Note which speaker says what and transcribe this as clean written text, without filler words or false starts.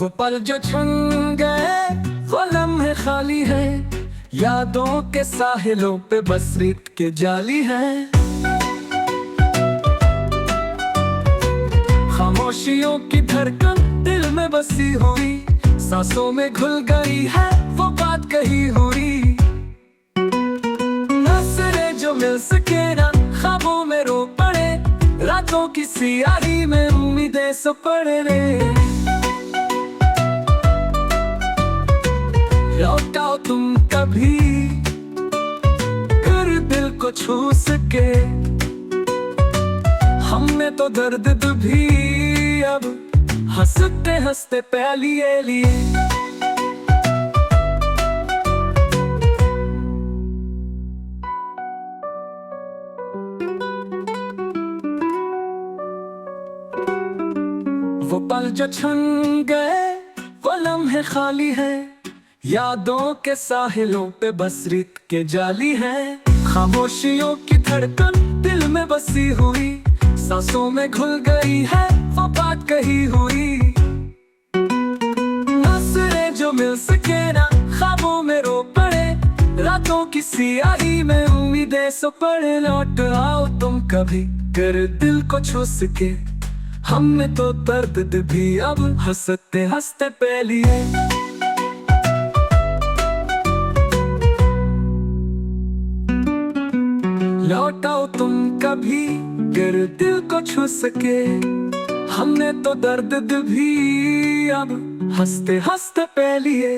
Speaker 1: वो पल जो छन गए वो लम्हे खाली है, यादों के साहिलों पे बस रेत के जाली है। खामोशियों की धड़कन दिल में बसी हुई, सांसों में घुल गई है वो बात कही हुई। नजरे जो मिल सके ना ख्वाबों में रो पड़े, रातों की सियाही में उम्मीदें सो पड़े रे। लौटाओ तुम कभी कर दिल को छू सके, हमने तो दर्द भी अब हंसते हंसते पै लिए। वो पल जो छन गए वो लम्हे खाली है, यादों के साहिलों पे बस रेत के जाली है। खामोशियों की धड़कन दिल में बसी हुई, सांसों में घुल गई है वो बात कही हुई। नजरे जो मिल सके ना ख्वाबों में रो पड़े, रातों की सियाही में उम्मीदें सो पड़े। लौट आओ तुम कभी कर दिल को छू सके, हमने तो दर्द भी अब हंसते हंसते पै लिए। लौटाओ तुम कभी कर दिल को छू सके, हमने तो दर्द भी अब हंसते हंसते पै लिए।